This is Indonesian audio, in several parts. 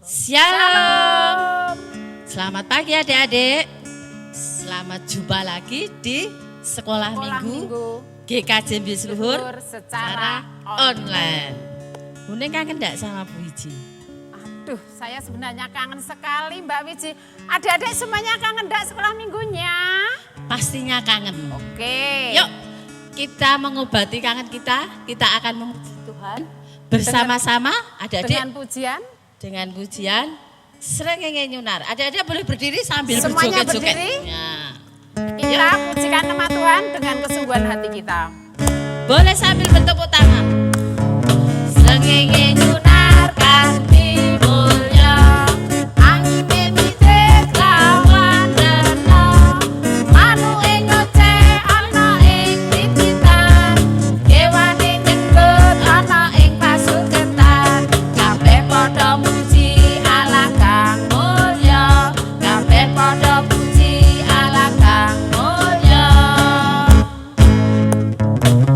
Shalom. Selamat pagi adik-adik. Selamat jumpa lagi di Sekolah Minggu GKJ Bis Luhur secara online. Bune kangen enggak sama Bu Wiji? Aduh, saya sebenarnya kangen sekali Mbak Wiji. Adik-adik semuanya kangen enggak sekolah minggunya? Pastinya kangen. Oke. Yuk, kita mengobati kangen kita. Kita akan memuji Tuhan bersama-sama adik-adik. Dengan pujian Srengenge Nyunar. Adik-adik boleh berdiri sambil semuanya berjoget-joget. Berdiri. Ya. Kita pujikan nama Tuhan dengan kesungguhan hati kita. Boleh sambil bertepuk tangan. Srengenge Nyunar kanthi mulya, angin mimite lawan rena, manuke nyoceh ana ing tititan, kewane nyenggut ana ing pasuketan, kabeh padha muji Allah kang mulya, kabeh padha muji Allah kang mulya.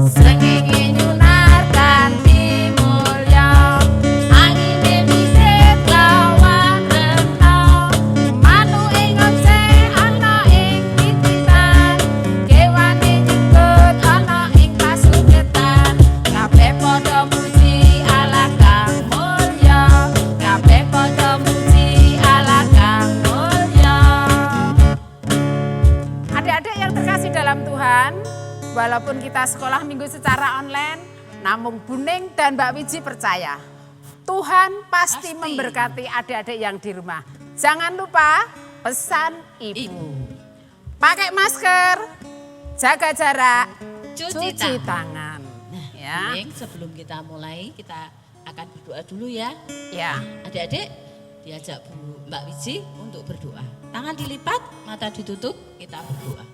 Srengenge nyunar kanthi mulya, angin mimite lawan rena, manuke nyoceh ana ing tititan, kewane nyenggut ana ing pasuketan, kabeh padha muji Allah kang mulya, kabeh padha muji Allah kang mulya. Adik-adik yang terkasih dalam Tuhan, walaupun kita sekolah minggu secara online, namun Buning dan Mbak Wiji percaya Tuhan pasti memberkati adik-adik yang di rumah. Jangan lupa pesan ibu. Pakai masker, jaga jarak, Cuci cuci tangan. Ya, Buning, sebelum kita mulai, kita akan berdoa dulu ya. ya. Adik-adik diajak Bu Mbak Wiji untuk berdoa. Tangan dilipat, mata ditutup, kita berdoa.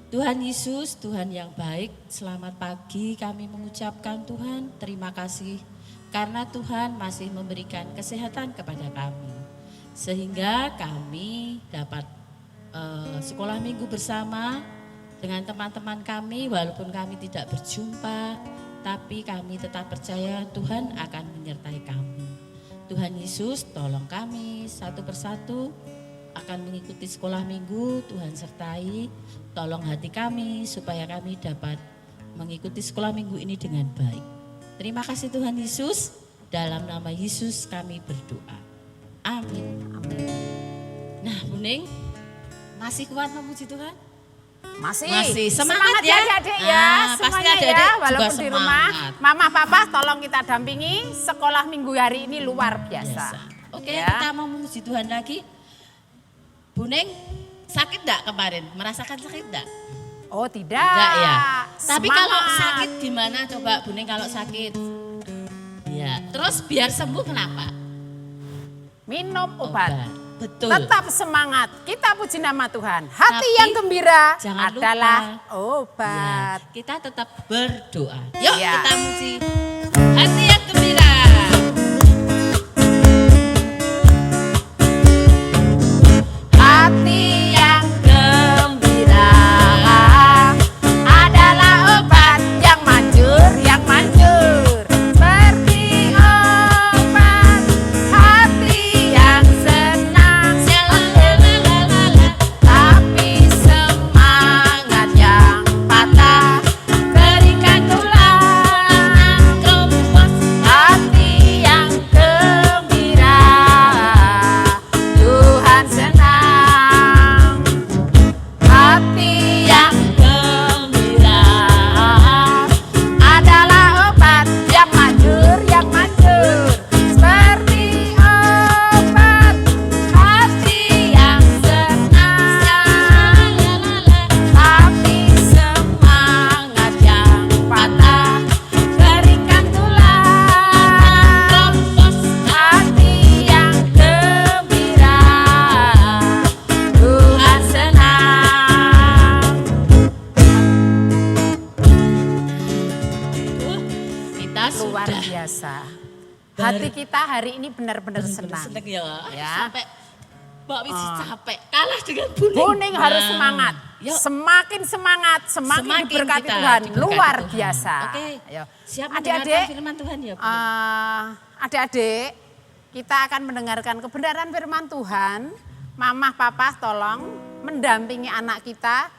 Tuhan Yesus, Tuhan yang baik, selamat pagi kami mengucapkan Tuhan terima kasih karena Tuhan masih memberikan kesehatan kepada kami. Sehingga kami dapat sekolah minggu bersama dengan teman-teman kami walaupun kami tidak berjumpa, tapi kami tetap percaya Tuhan akan menyertai kami. Tuhan Yesus tolong kami satu persatu akan mengikuti sekolah minggu, Tuhan sertai, tolong hati kami supaya kami dapat mengikuti sekolah minggu ini dengan baik. Terima kasih Tuhan Yesus, dalam nama Yesus kami berdoa. Amin. Amin. Nah Buning, masih kuat memuji Tuhan? Masih semangat ya adik-adik ya, Nah, pasti semuanya adik-adik ya, juga walaupun di rumah. semangat. Mama papa tolong kita dampingi, sekolah minggu hari ini luar biasa. Oke, Ya. kita mau memuji Tuhan lagi. Buning, sakit enggak kemarin? Merasakan sakit enggak? Oh tidak. Enggak ya. Tapi Semangat. kalau sakit gimana coba Buning kalau sakit? Ya, terus biar sembuh kenapa? Minum obat. Betul. Tetap semangat. Kita puji nama Tuhan. Hati Tapi yang gembira jangan adalah lupa. obat. Ya, kita tetap berdoa. Yuk Ya. kita muji hati yang gembira. Hati yang gembira adalah obat yang manjur, seperti obat hati yang senang. Tapi semangat yang patah berikan tulang kompas. Hati yang gembira Tuhan senang. Hati yang gembira adalah obat yang manjur, seperti obat hati yang senang. Tapi semangat yang patah berikan tulang kompas. Hati yang gembira Tuhan senang. Kita Luar sudah biasa. Hati kita hari ini benar-benar senang. seneng ya. Ya. Sampai Mbak Wiji capek. Kalah dengan Buning. Buning harus Nah, semangat. Yuk. Semakin semangat, semakin Semakin diberkati kita Tuhan. diberkati Luar Tuhan. biasa. Oke. Ayo. Siap Adik-adik, mendengarkan firman Tuhan ya Bu? adik-adik, kita akan mendengarkan kebenaran firman Tuhan. Mama, papa tolong mendampingi anak kita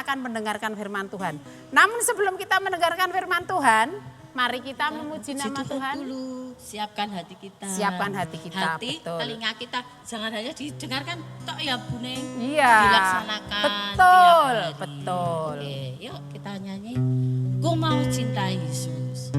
akan mendengarkan firman Tuhan. Namun sebelum kita mendengarkan firman Tuhan, mari kita memuji nama Tuhan. Dulu, siapkan hati kita. Siapkan hati kita, Hati, betul. telinga kita jangan hanya didengarkan tok ya Bu Neng. Iya. Dilaksanakan Betul, tiap hari. betul. Oke, yuk kita nyanyi. Ku mau cinta Yesus.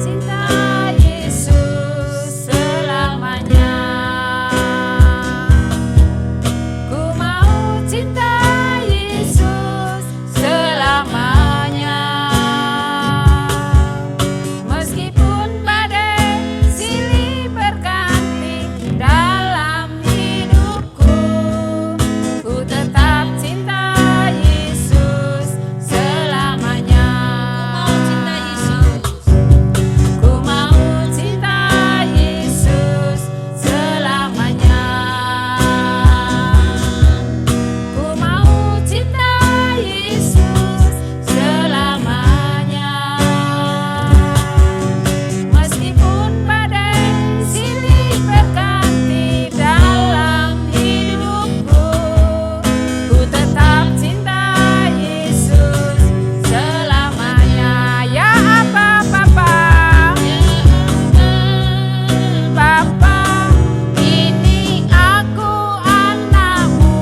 Cinta Yesus selamanya. Ku mau cinta Yesus selamanya. Meskipun badai silih berganti dalam hidupku, ku tetap cinta Yesus selamanya. Mau cinta Yesus. Ku mau cinta Yesus selamanya. Ku mau cinta Yesus selamanya. Meskipun badai silih berganti dalam hidupku, ku tetap cinta Yesus selamanya. Ya Aba Bapa, Bapa, ini aku anakmu,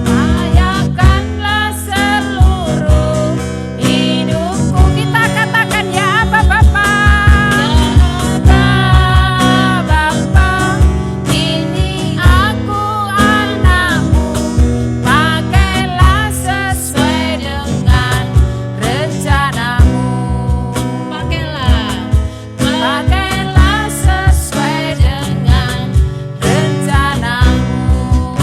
layakanlah seluruh hidupku. Kita katakan ya Aba Bapa, Bapa, ini aku anakmu, pakailah sesuai dengan rencanamu. Pakailah sesuai dengan rencanamu.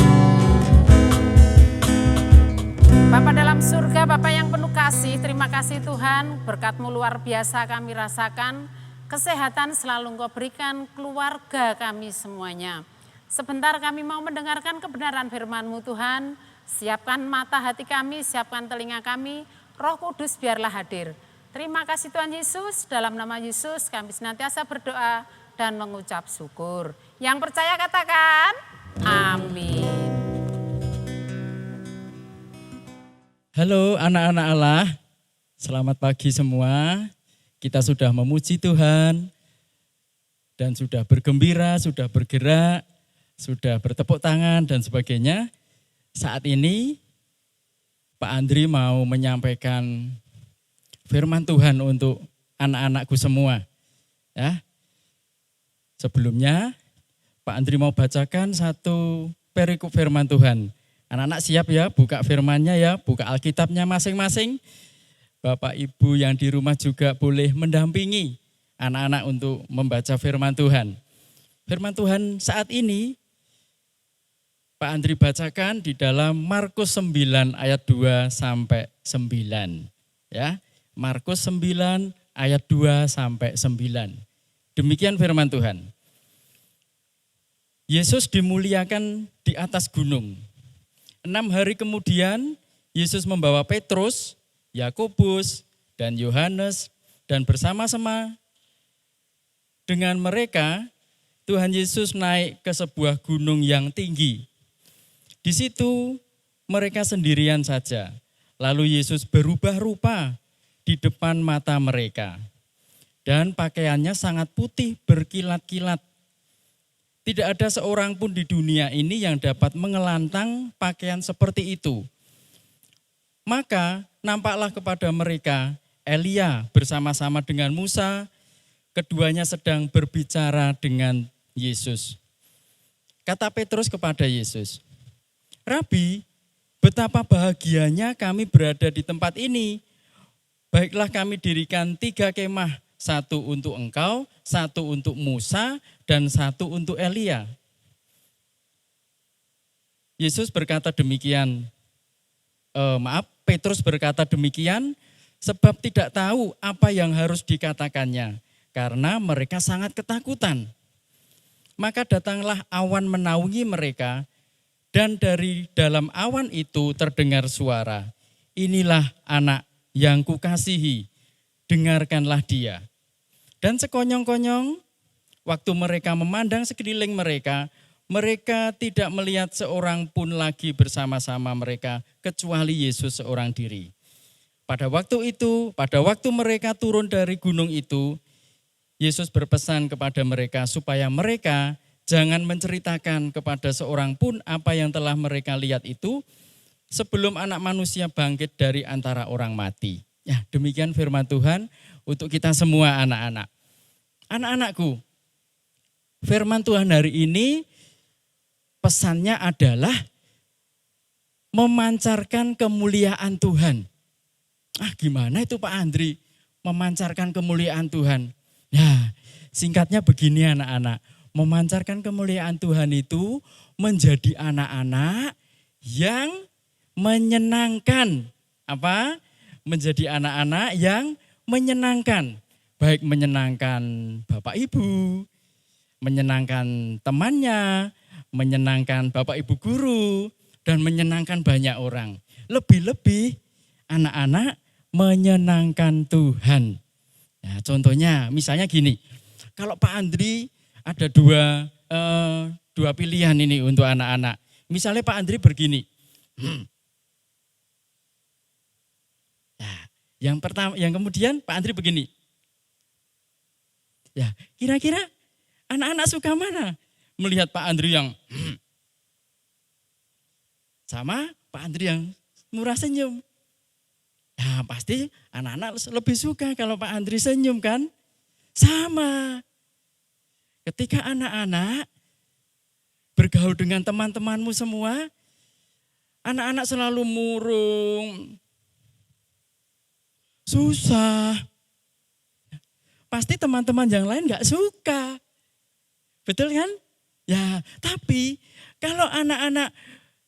Bapa dalam surga, Bapa yang penuh kasih, terima kasih Tuhan, berkat-Mu luar biasa kami rasakan, kesehatan selalu Engkau berikan keluarga kami semuanya. Sebentar kami mau mendengarkan kebenaran firman-Mu Tuhan, siapkan mata hati kami, siapkan telinga kami, Roh Kudus biarlah hadir. Terima kasih Tuhan Yesus, dalam nama Yesus kami senantiasa berdoa dan mengucap syukur. Yang percaya katakan, amin. Halo anak-anak Allah, selamat pagi semua. Kita sudah memuji Tuhan dan sudah bergembira, sudah bergerak, sudah bertepuk tangan dan sebagainya. Saat ini Pak Andri mau menyampaikan firman Tuhan untuk anak-anakku semua. Ya. Sebelumnya Pak Andri mau bacakan satu perikop firman Tuhan. Anak-anak siap ya, buka firmannya ya, buka Alkitabnya masing-masing. Bapak Ibu yang di rumah juga boleh mendampingi anak-anak untuk membaca firman Tuhan. Firman Tuhan saat ini Pak Andri bacakan di dalam Markus 9 ayat 2 sampai 9. Ya, Markus 9 ayat 2 sampai 9. Demikian firman Tuhan. Yesus dimuliakan di atas gunung. 6 hari kemudian Yesus membawa Petrus, Yakobus, dan Yohanes dan bersama-sama dengan mereka Tuhan Yesus naik ke sebuah gunung yang tinggi. Di situ mereka sendirian saja. Lalu Yesus berubah rupa di depan mata mereka. Dan pakaiannya sangat putih berkilat-kilat. Tidak ada seorang pun di dunia ini yang dapat mengelantang pakaian seperti itu. Maka nampaklah kepada mereka Elia bersama-sama dengan Musa, keduanya sedang berbicara dengan Yesus. Kata Petrus kepada Yesus, Rabi, betapa bahagianya kami berada di tempat ini. Baiklah kami dirikan 3 kemah, 1 untuk engkau, 1 untuk Musa, dan 1 untuk Elia. Yesus berkata demikian, Petrus berkata demikian sebab tidak tahu apa yang harus dikatakannya karena mereka sangat ketakutan. Maka datanglah awan menaungi mereka, dan dari dalam awan itu terdengar suara, inilah anak yang kukasihi, dengarkanlah dia. Dan sekonyong-konyong, waktu mereka memandang sekeliling mereka, mereka tidak melihat seorang pun lagi bersama-sama mereka, kecuali Yesus seorang diri. Pada waktu itu, pada waktu mereka turun dari gunung itu, Yesus berpesan kepada mereka supaya mereka jangan menceritakan kepada seorang pun apa yang telah mereka lihat itu sebelum anak manusia bangkit dari antara orang mati. Ya, demikian firman Tuhan untuk kita semua anak-anak. Anak-anakku, firman Tuhan hari ini pesannya adalah memancarkan kemuliaan Tuhan. Gimana itu Pak Andri memancarkan kemuliaan Tuhan? Ya, singkatnya begini anak-anak, memancarkan kemuliaan Tuhan itu menjadi anak-anak yang menyenangkan. Apa? Menjadi anak-anak yang menyenangkan. Baik menyenangkan Bapak Ibu, menyenangkan temannya, menyenangkan Bapak Ibu guru, dan menyenangkan banyak orang. Lebih-lebih anak-anak menyenangkan Tuhan. Nah, contohnya misalnya gini, kalau Pak Andri ada dua pilihan ini untuk anak-anak. Misalnya Pak Andri begini. Nah, yang kemudian Pak Andri begini. Ya, kira-kira anak-anak suka mana? Melihat Pak Andri yang sama Pak Andri yang murah senyum. Ya pasti anak-anak lebih suka kalau Pak Andri senyum kan? Sama. Ketika anak-anak bergaul dengan teman-temanmu semua, anak-anak selalu murung, susah. Pasti teman-teman yang lain gak suka. Betul kan? Ya, tapi kalau anak-anak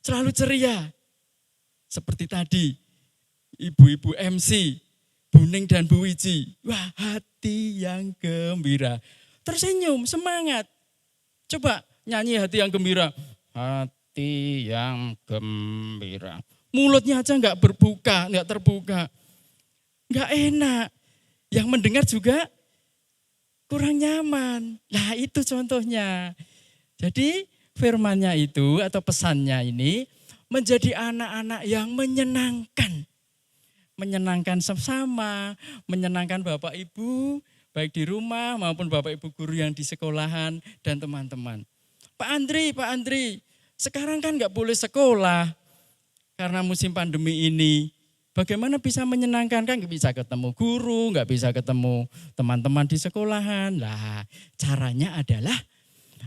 selalu ceria, seperti tadi, ibu-ibu MC, Bu Ning dan Bu Wiji, wah hati yang gembira, tersenyum, semangat. Coba nyanyi hati yang gembira, hati yang gembira. Mulutnya aja nggak berbuka, nggak terbuka, nggak enak. Yang mendengar juga kurang nyaman. Nah itu contohnya. Jadi firmannya itu atau pesannya ini menjadi anak-anak yang menyenangkan. Menyenangkan sesama, menyenangkan Bapak Ibu, baik di rumah maupun Bapak Ibu guru yang di sekolahan dan teman-teman. Pak Andri, sekarang kan nggak boleh sekolah karena musim pandemi ini. Bagaimana bisa menyenangkan? Kan nggak bisa ketemu guru, nggak bisa ketemu teman-teman di sekolahan. Lah, caranya adalah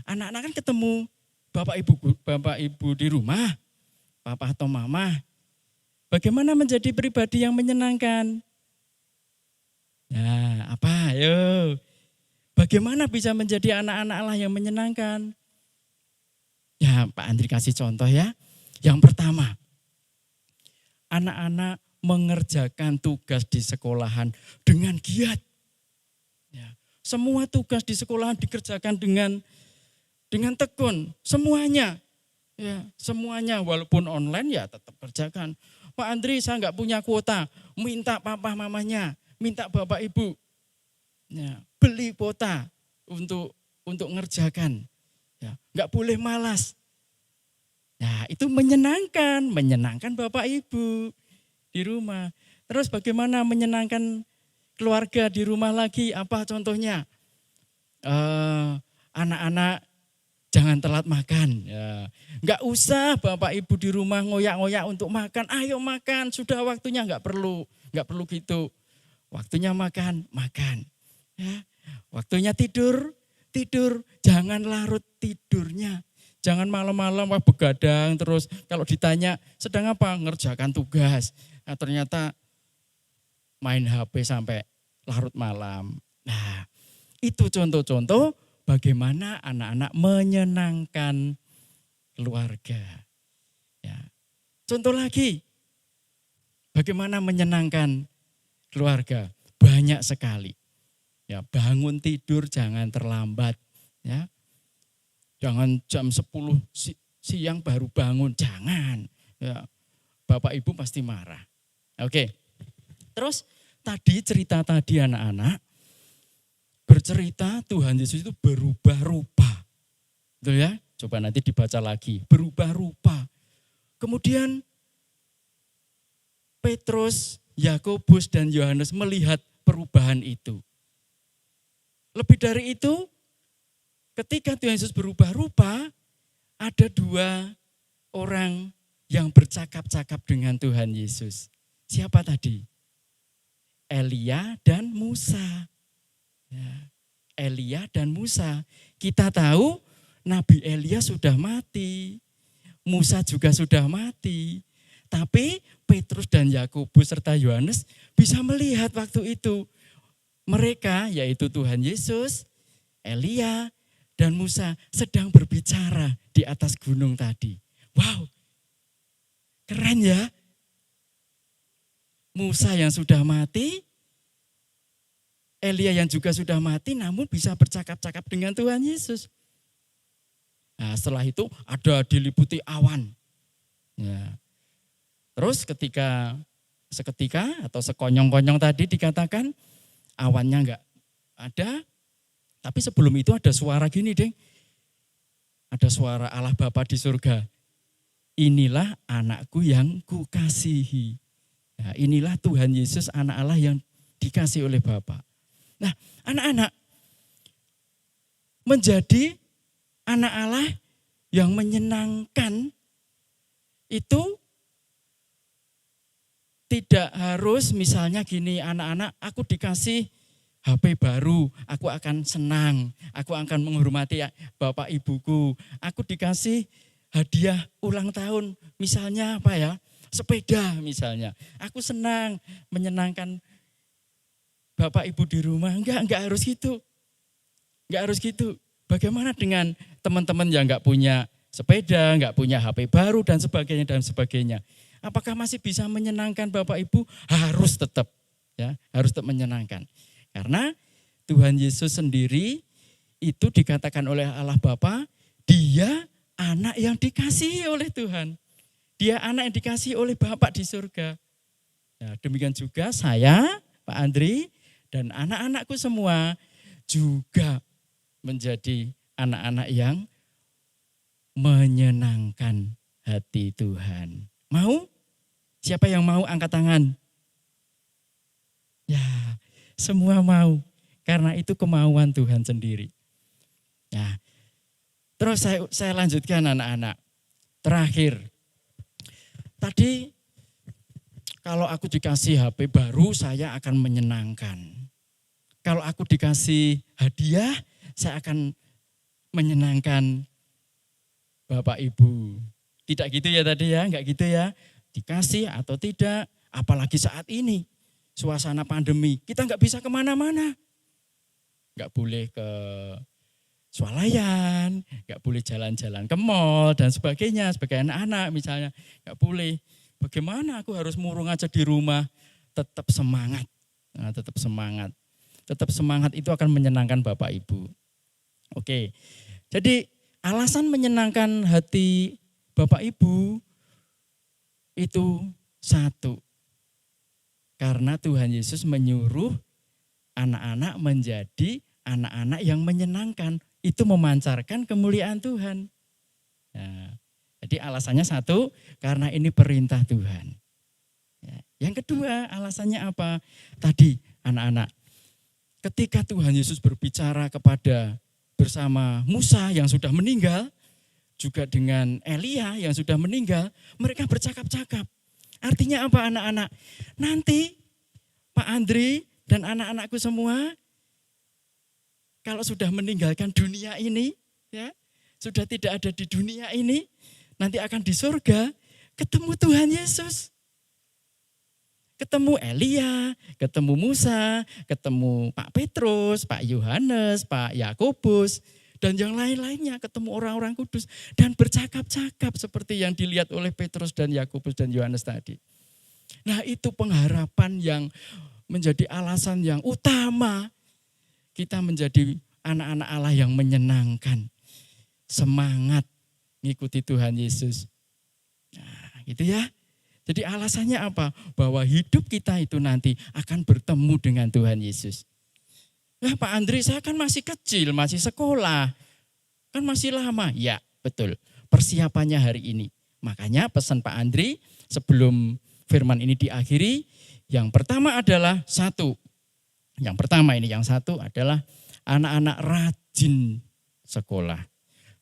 anak-anak kan ketemu Bapak Ibu di rumah, Papa atau Mama. Bagaimana menjadi pribadi yang menyenangkan? Nah, apa? Ayo. Bagaimana bisa menjadi anak-anak Allah yang menyenangkan? Ya, Pak Andri kasih contoh ya. Yang pertama, anak-anak mengerjakan tugas di sekolahan dengan giat. Ya, semua tugas di sekolahan dikerjakan dengan tekun, semuanya. Ya, semuanya walaupun online ya tetap kerjakan. Pak Andri saya nggak punya kuota, minta papa mamanya, minta bapak ibu. Ya, beli kuota untuk ngerjakan. Ya, nggak boleh malas. Nah, itu menyenangkan bapak ibu di rumah. Terus bagaimana menyenangkan keluarga di rumah lagi? Apa contohnya? Anak-anak jangan telat makan. Ya. Nggak usah bapak ibu di rumah ngoyak-ngoyak untuk makan. Ayo makan, sudah waktunya nggak perlu gitu. Waktunya makan. Ya. Waktunya tidur. Jangan larut tidurnya. Jangan malam-malam begadang terus kalau ditanya sedang apa? Ngerjakan tugas. Nah, ternyata main HP sampai larut malam. Nah, itu contoh-contoh bagaimana anak-anak menyenangkan keluarga. Ya. Contoh lagi, bagaimana menyenangkan keluarga? Banyak sekali. Ya, bangun tidur jangan terlambat. Ya. Jangan jam 10 siang baru bangun, jangan. Ya, Bapak Ibu pasti marah. Oke. Terus tadi cerita tadi anak-anak bercerita Tuhan Yesus itu berubah rupa. Betul ya? Coba nanti dibaca lagi. Berubah rupa. Kemudian Petrus, Yakobus dan Yohanes melihat perubahan itu. Lebih dari itu, ketika Tuhan Yesus berubah rupa, ada dua orang yang bercakap-cakap dengan Tuhan Yesus. Siapa tadi? Elia dan Musa. Ya, Elia dan Musa. Kita tahu Nabi Elia sudah mati. Musa juga sudah mati. Tapi Petrus dan Yakobus serta Yohanes bisa melihat waktu itu. Mereka yaitu Tuhan Yesus, Elia, dan Musa sedang berbicara di atas gunung tadi. Wow, keren ya. Musa yang sudah mati, Elia yang juga sudah mati namun bisa bercakap-cakap dengan Tuhan Yesus. Nah, setelah itu ada diliputi awan. Ya. Terus seketika atau sekonyong-konyong tadi dikatakan awannya enggak ada. Tapi sebelum itu ada suara gini, Deng. Ada suara Allah Bapa di surga. Inilah anakku yang kukasihi. Nah, inilah Tuhan Yesus anak Allah yang dikasih oleh Bapa. Nah, anak-anak menjadi anak Allah yang menyenangkan itu tidak harus misalnya gini, anak-anak aku dikasih HP baru, aku akan senang, aku akan menghormati bapak ibuku, aku dikasih hadiah ulang tahun, misalnya apa ya, sepeda misalnya, aku senang menyenangkan bapak ibu di rumah, enggak harus gitu, enggak harus gitu. Bagaimana dengan teman-teman yang enggak punya sepeda, enggak punya HP baru dan sebagainya. Apakah masih bisa menyenangkan Bapak Ibu? Harus tetap menyenangkan. Karena Tuhan Yesus sendiri itu dikatakan oleh Allah Bapa, dia anak yang dikasihi oleh Tuhan. Dia anak yang dikasihi oleh Bapak di surga. Nah, demikian juga saya, Pak Andri, dan anak-anakku semua juga menjadi anak-anak yang menyenangkan hati Tuhan. Mau? Siapa yang mau angkat tangan? Ya, semua mau. Karena itu kemauan Tuhan sendiri. Nah, terus saya lanjutkan anak-anak. Terakhir, tadi kalau aku dikasih HP baru, saya akan menyenangkan. Kalau aku dikasih hadiah, saya akan menyenangkan Bapak Ibu. Tidak gitu ya tadi ya, enggak gitu ya. Dikasih atau tidak, apalagi saat ini, suasana pandemi, kita enggak bisa kemana-mana. Enggak boleh ke swalayan, enggak boleh jalan-jalan ke mal dan sebagainya, sebagai anak-anak misalnya, enggak boleh. Bagaimana aku harus murung aja di rumah, tetap semangat. Nah, tetap semangat. Tetap semangat itu akan menyenangkan Bapak Ibu. Oke, jadi alasan menyenangkan hati Bapak Ibu itu satu. Karena Tuhan Yesus menyuruh anak-anak menjadi anak-anak yang menyenangkan. Itu memancarkan kemuliaan Tuhan. Nah, jadi alasannya satu, karena ini perintah Tuhan. Ya, yang kedua alasannya apa? Tadi anak-anak, ketika Tuhan Yesus berbicara bersama Musa yang sudah meninggal, juga dengan Elia yang sudah meninggal, mereka bercakap-cakap. Artinya apa anak-anak? Nanti Pak Andri dan anak-anakku semua, kalau sudah meninggalkan dunia ini, ya, sudah tidak ada di dunia ini, nanti akan di surga, ketemu Tuhan Yesus. Ketemu Elia, ketemu Musa, ketemu Pak Petrus, Pak Yohanes, Pak Yakobus, dan yang lain-lainnya, ketemu orang-orang kudus dan bercakap-cakap seperti yang dilihat oleh Petrus dan Yakobus dan Yohanes tadi. Nah, itu pengharapan yang menjadi alasan yang utama kita menjadi anak-anak Allah yang menyenangkan. semangat ngikuti Tuhan Yesus. Nah, gitu ya. Jadi alasannya apa? Bahwa hidup kita itu nanti akan bertemu dengan Tuhan Yesus. Nah, Pak Andri, saya kan masih kecil, masih sekolah. Kan masih lama. Ya, betul. Persiapannya hari ini. Makanya pesan Pak Andri sebelum firman ini diakhiri, yang pertama adalah satu. Yang pertama ini, yang satu adalah anak-anak rajin sekolah.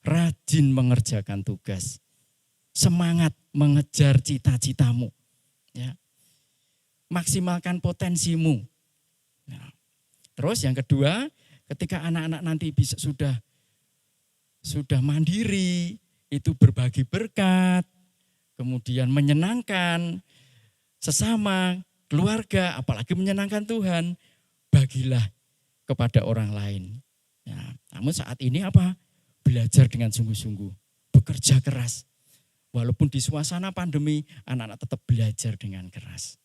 Rajin mengerjakan tugas. Semangat mengejar cita-citamu. Ya. Maksimalkan potensimu. Nah, terus yang kedua, ketika anak-anak nanti bisa sudah mandiri, itu berbagi berkat, kemudian menyenangkan sesama, keluarga, apalagi menyenangkan Tuhan, bagilah kepada orang lain. Nah, namun saat ini apa? Belajar dengan sungguh-sungguh, bekerja keras. Walaupun di suasana pandemi, anak-anak tetap belajar dengan keras.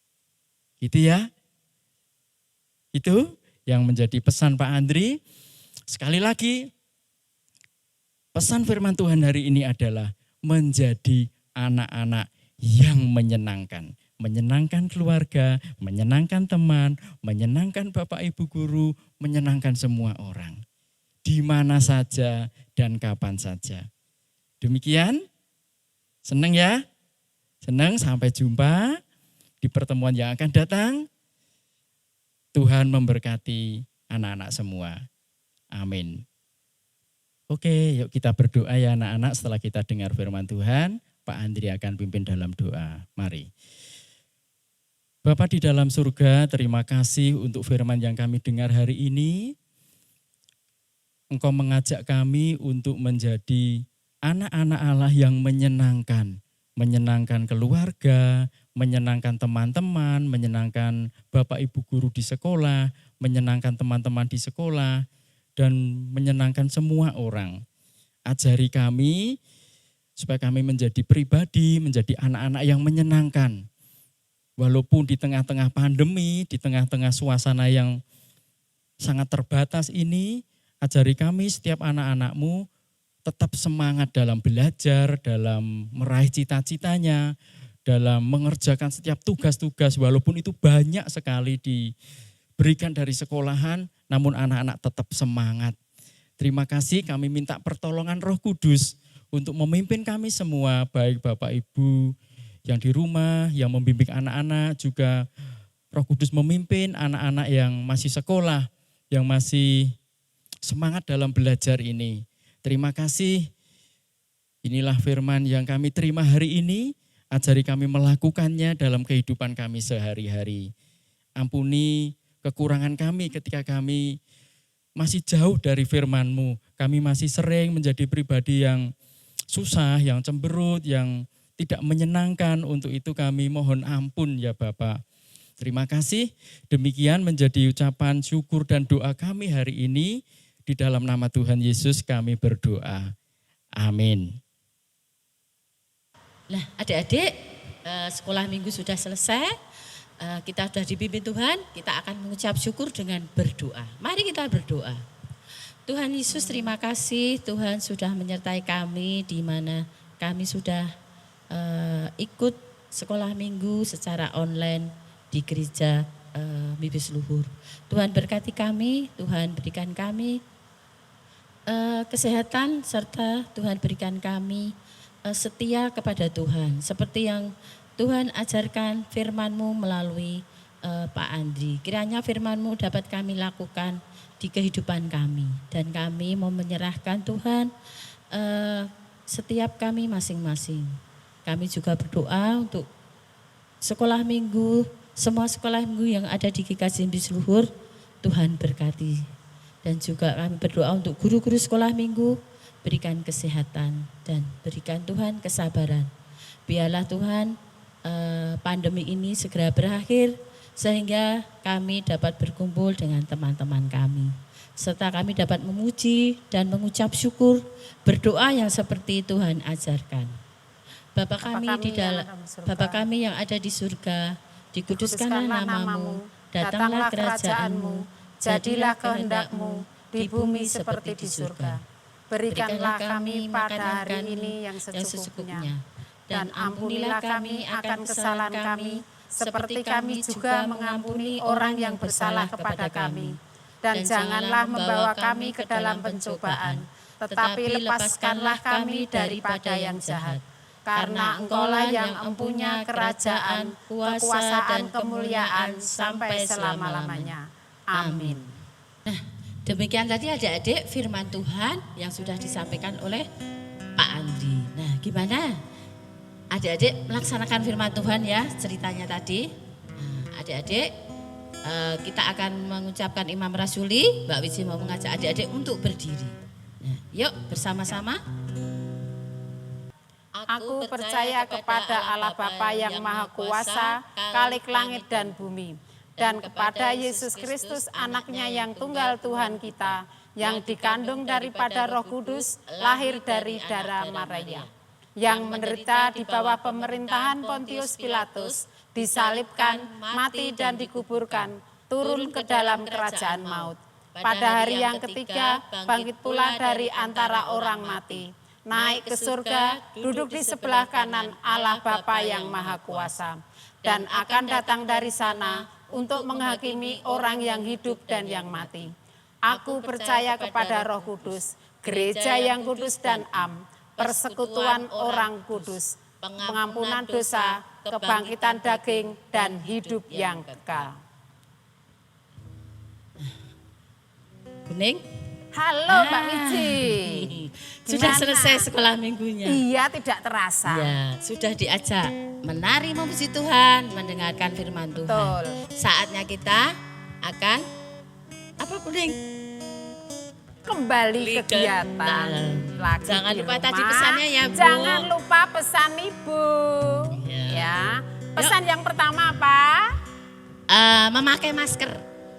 Gitu ya. Itu yang menjadi pesan Pak Andri. Sekali lagi, pesan firman Tuhan hari ini adalah menjadi anak-anak yang menyenangkan. Menyenangkan keluarga, menyenangkan teman, menyenangkan Bapak Ibu guru, menyenangkan semua orang. Di mana saja dan kapan saja. Demikian. Senang ya? Senang, sampai jumpa di pertemuan yang akan datang. Tuhan memberkati anak-anak semua. Amin. Oke, yuk kita berdoa ya anak-anak setelah kita dengar firman Tuhan. Pak Andri akan pimpin dalam doa. Mari. Bapa di dalam surga, terima kasih untuk firman yang kami dengar hari ini. Engkau mengajak kami untuk menjadi anak-anak Allah yang menyenangkan. Menyenangkan keluarga, menyenangkan teman-teman, menyenangkan Bapak Ibu guru di sekolah, menyenangkan teman-teman di sekolah, dan menyenangkan semua orang. Ajari kami supaya kami menjadi pribadi, menjadi anak-anak yang menyenangkan. Walaupun di tengah-tengah pandemi, di tengah-tengah suasana yang sangat terbatas ini, ajari kami setiap anak-anak-Mu tetap semangat dalam belajar, dalam meraih cita-citanya, dalam mengerjakan setiap tugas-tugas walaupun itu banyak sekali diberikan dari sekolahan, namun anak-anak tetap semangat. Terima kasih, kami minta pertolongan Roh Kudus untuk memimpin kami semua, baik Bapak Ibu yang di rumah, yang membimbing anak-anak, juga Roh Kudus memimpin anak-anak yang masih sekolah, yang masih semangat dalam belajar ini. Terima kasih, inilah firman yang kami terima hari ini, ajari kami melakukannya dalam kehidupan kami sehari-hari. Ampuni kekurangan kami ketika kami masih jauh dari firman-Mu. Kami masih sering menjadi pribadi yang susah, yang cemberut, yang tidak menyenangkan. Untuk itu kami mohon ampun ya Bapak. Terima kasih, demikian menjadi ucapan syukur dan doa kami hari ini. Di dalam nama Tuhan Yesus kami berdoa. Amin. Nah, adik-adik, sekolah minggu sudah selesai. Kita sudah dipimpin Tuhan, kita akan mengucap syukur dengan berdoa. Mari kita berdoa. Tuhan Yesus, terima kasih Tuhan sudah menyertai kami di mana kami sudah ikut sekolah minggu secara online di gereja Bibis Luhur. Tuhan berkati kami, Tuhan berikan kami kesehatan, serta Tuhan berikan kami setia kepada Tuhan. Seperti yang Tuhan ajarkan firman-Mu melalui Pak Andri. Kiranya firman-Mu dapat kami lakukan di kehidupan kami. Dan kami mau menyerahkan Tuhan setiap kami masing-masing. Kami juga berdoa untuk sekolah minggu, semua sekolah minggu yang ada di GKJ Bibis Luhur, Tuhan berkati. Dan juga kami berdoa untuk guru-guru sekolah minggu, berikan kesehatan dan berikan Tuhan kesabaran. Biarlah Tuhan pandemi ini segera berakhir sehingga kami dapat berkumpul dengan teman-teman kami. Serta kami dapat memuji dan mengucap syukur, berdoa yang seperti Tuhan ajarkan. Bapa kami di dalam, Bapa kami yang ada di surga, dikuduskanlah nama-Mu, datanglah kerajaan-Mu, jadilah kehendak-Mu di bumi seperti di surga. Berikanlah kami pada hari ini yang secukupnya. Dan ampunilah kami akan kesalahan kami, seperti kami juga mengampuni orang yang bersalah kepada kami. Dan janganlah membawa kami ke dalam pencobaan, tetapi lepaskanlah kami daripada yang jahat. Karena Engkaulah yang mempunyai kerajaan, kekuasaan, kemuliaan sampai selama-lamanya. Amin. Nah, demikian tadi adik-adik firman Tuhan yang sudah disampaikan oleh Pak Andri. Nah, gimana? Adik-adik melaksanakan firman Tuhan ya ceritanya tadi. Nah, adik-adik kita akan mengucapkan Imam Rasuli. Mbak Wiji mau mengajak adik-adik untuk berdiri. Nah, yuk bersama-sama. Aku percaya kepada Allah Bapa yang Maha Kuasa, Khalik langit dan bumi, dan kepada Yesus Kristus anaknya yang tunggal Tuhan kita, yang dikandung daripada Roh Kudus, lahir dari darah Maria, yang menderita di bawah pemerintahan Pontius Pilatus, disalibkan, mati dan dikuburkan, turun ke dalam kerajaan maut. Pada hari yang ketiga, bangkit pula dari antara orang mati, naik ke surga, duduk di sebelah kanan Allah Bapa yang Maha Kuasa, dan akan datang dari sana untuk menghakimi orang yang hidup dan yang mati. Aku percaya kepada Roh Kudus, gereja yang kudus dan am, persekutuan orang kudus, pengampunan dosa, kebangkitan daging, dan hidup yang kekal. Kuning? Halo Mbak Wiji. Sudah Gimana? selesai sekolah minggunya. Iya, tidak terasa. Ya, sudah diajak menari memuji Tuhan, mendengarkan firman Tuhan. Betul. Saatnya kita akan apa Kuning? Kembali kegiatan lagi. Jangan di lupa rumah. tadi pesannya ya, Bu. Jangan lupa pesan Ibu. Ya. Ya. Pesan yang pertama apa? Memakai masker,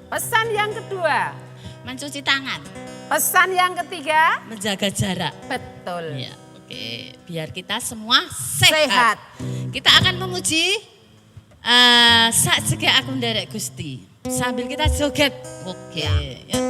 Pesan yang kedua. mencuci tangan, Pesan yang ketiga. menjaga jarak. Betul. Ya, oke. Biar kita semua Sehat. Kita akan memuji sak jege aku nderek Gusti. Sambil kita joget. Oke. Ya.